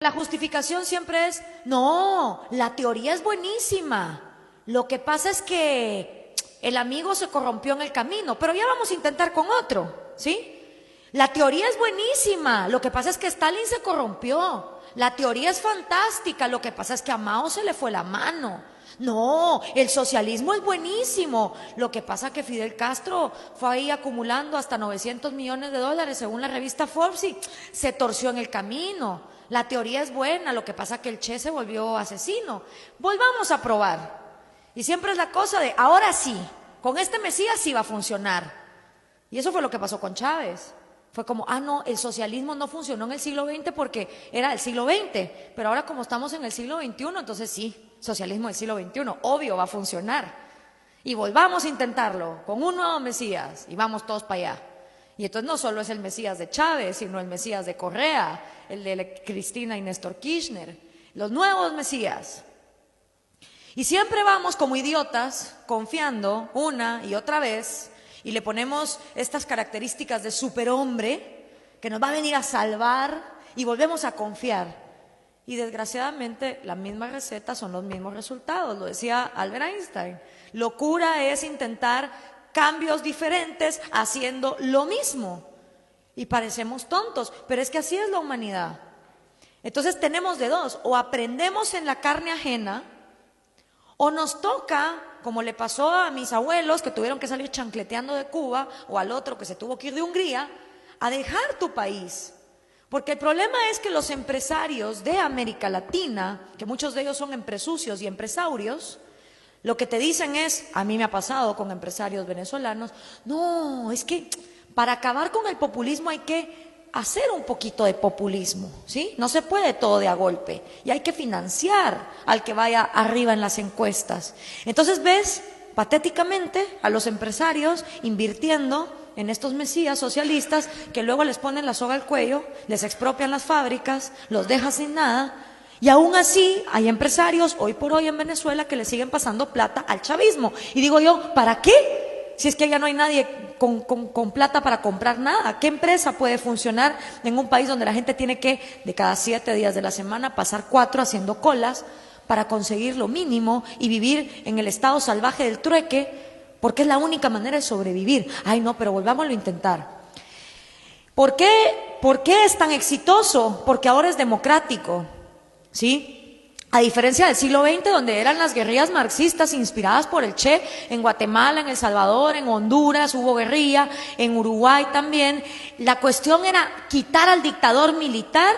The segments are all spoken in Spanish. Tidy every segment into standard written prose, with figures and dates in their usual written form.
La justificación siempre es, no, la teoría es buenísima. Lo que pasa es que el amigo se corrompió en el camino, pero ya vamos a intentar con otro, ¿sí? La teoría es buenísima, lo que pasa es que Stalin se corrompió. La teoría es fantástica, lo que pasa es que a Mao se le fue la mano. No, el socialismo es buenísimo. Lo que pasa es que Fidel Castro fue ahí acumulando hasta 900 millones de dólares según la revista Forbes y se torció en el camino. La teoría es buena, lo que pasa es que el Che se volvió asesino. Volvamos a probar. Y siempre es la cosa de, ahora sí, con este Mesías sí va a funcionar. Y eso fue lo que pasó con Chávez. Fue como, no, el socialismo no funcionó en el siglo XX porque era el siglo XX, pero ahora como estamos en el siglo XXI, entonces sí, socialismo del siglo XXI, obvio va a funcionar. Y volvamos a intentarlo con un nuevo Mesías y vamos todos para allá. Y entonces no solo es el Mesías de Chávez, sino el Mesías de Correa, el de Cristina y Néstor Kirchner, los nuevos Mesías. Y siempre vamos como idiotas confiando una y otra vez y le ponemos estas características de superhombre que nos va a venir a salvar y volvemos a confiar. Y desgraciadamente la misma receta son los mismos resultados, lo decía Albert Einstein. Locura es intentar cambios diferentes haciendo lo mismo. Y parecemos tontos, pero es que así es la humanidad. Entonces tenemos de dos, o aprendemos en la carne ajena, o nos toca, como le pasó a mis abuelos que tuvieron que salir chancleteando de Cuba, o al otro que se tuvo que ir de Hungría, a dejar tu país. Porque el problema es que los empresarios de América Latina, que muchos de ellos son empresucios y empresarios, lo que te dicen es, a mí me ha pasado con empresarios venezolanos, no, es que para acabar con el populismo hay que hacer un poquito de populismo, ¿sí? No se puede todo de a golpe y hay que financiar al que vaya arriba en las encuestas. Entonces ves patéticamente a los empresarios invirtiendo en estos mesías socialistas que luego les ponen la soga al cuello, les expropian las fábricas, los dejan sin nada. Y aún así hay empresarios hoy por hoy en Venezuela que le siguen pasando plata al chavismo. Y digo yo, ¿para qué? Si es que ya no hay nadie con plata para comprar nada. ¿Qué empresa puede funcionar en un país donde la gente tiene que, de cada 7 días de la semana, pasar 4 haciendo colas para conseguir lo mínimo y vivir en el estado salvaje del trueque? Porque es la única manera de sobrevivir. Ay, no, pero volvámoslo a intentar. ¿Por qué es tan exitoso? Porque ahora es democrático, ¿sí? A diferencia del siglo XX, donde eran las guerrillas marxistas inspiradas por el Che, en Guatemala, en El Salvador, en Honduras hubo guerrilla, en Uruguay también. La cuestión era quitar al dictador militar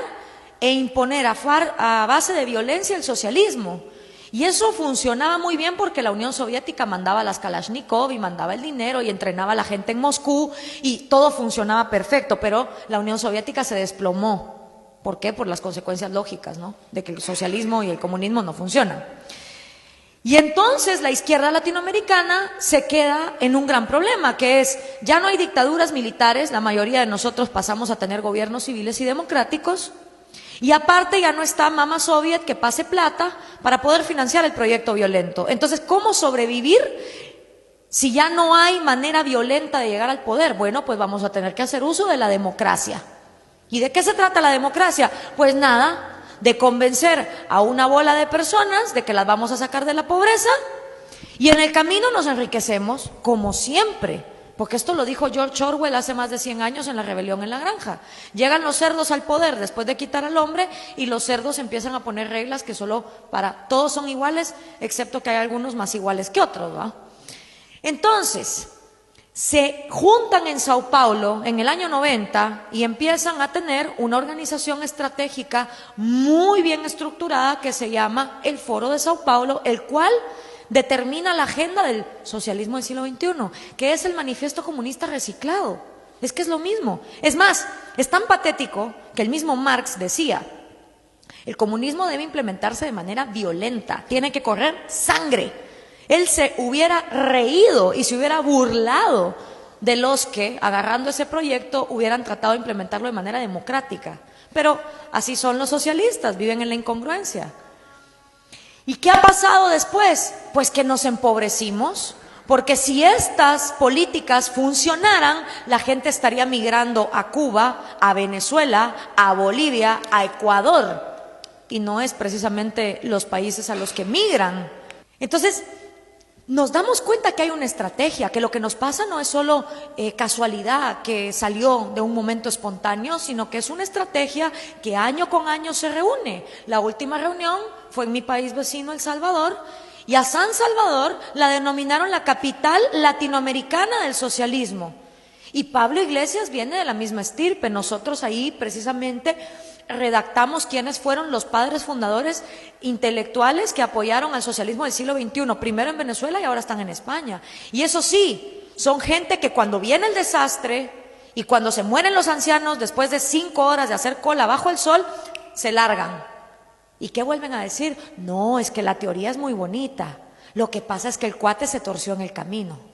e imponer a base de violencia el socialismo. Y eso funcionaba muy bien porque la Unión Soviética mandaba las Kalashnikov y mandaba el dinero y entrenaba a la gente en Moscú y todo funcionaba perfecto, pero la Unión Soviética se desplomó. ¿Por qué? Por las consecuencias lógicas, ¿no? De que el socialismo y el comunismo no funcionan. Y entonces la izquierda latinoamericana se queda en un gran problema, que es, ya no hay dictaduras militares, la mayoría de nosotros pasamos a tener gobiernos civiles y democráticos, y aparte ya no está Mama Soviet que pase plata para poder financiar el proyecto violento. Entonces, ¿cómo sobrevivir si ya no hay manera violenta de llegar al poder? Bueno, pues vamos a tener que hacer uso de la democracia. ¿Y de qué se trata la democracia? Pues nada, de convencer a una bola de personas de que las vamos a sacar de la pobreza y en el camino nos enriquecemos, como siempre. Porque esto lo dijo George Orwell hace más de 100 años en La rebelión en la granja. Llegan los cerdos al poder después de quitar al hombre y los cerdos empiezan a poner reglas que solo para todos son iguales, excepto que hay algunos más iguales que otros, ¿va? Entonces, se juntan en Sao Paulo en el año 90 y empiezan a tener una organización estratégica muy bien estructurada que se llama el Foro de Sao Paulo, el cual determina la agenda del socialismo del siglo XXI, que es el manifiesto comunista reciclado. Es que es lo mismo. Es más, es tan patético que el mismo Marx decía, el comunismo debe implementarse de manera violenta, tiene que correr sangre. Él se hubiera reído y se hubiera burlado de los que, agarrando ese proyecto, hubieran tratado de implementarlo de manera democrática. Pero así son los socialistas, viven en la incongruencia. ¿Y qué ha pasado después? Pues que nos empobrecimos, porque si estas políticas funcionaran, la gente estaría migrando a Cuba, a Venezuela, a Bolivia, a Ecuador. y no es precisamente los países a los que migran. Entonces, nos damos cuenta que hay una estrategia, que lo que nos pasa no es solo casualidad, que salió de un momento espontáneo, sino que es una estrategia que año con año se reúne. La última reunión fue en mi país vecino, El Salvador, y a San Salvador la denominaron la capital latinoamericana del socialismo. Y Pablo Iglesias viene de la misma estirpe. Nosotros ahí precisamente redactamos quiénes fueron los padres fundadores intelectuales que apoyaron al socialismo del siglo XXI, primero en Venezuela y ahora están en España. Y eso sí, son gente que cuando viene el desastre y cuando se mueren los ancianos, después de 5 horas de hacer cola bajo el sol, se largan. ¿Y qué vuelven a decir? No, es que la teoría es muy bonita. Lo que pasa es que el cuate se torció en el camino.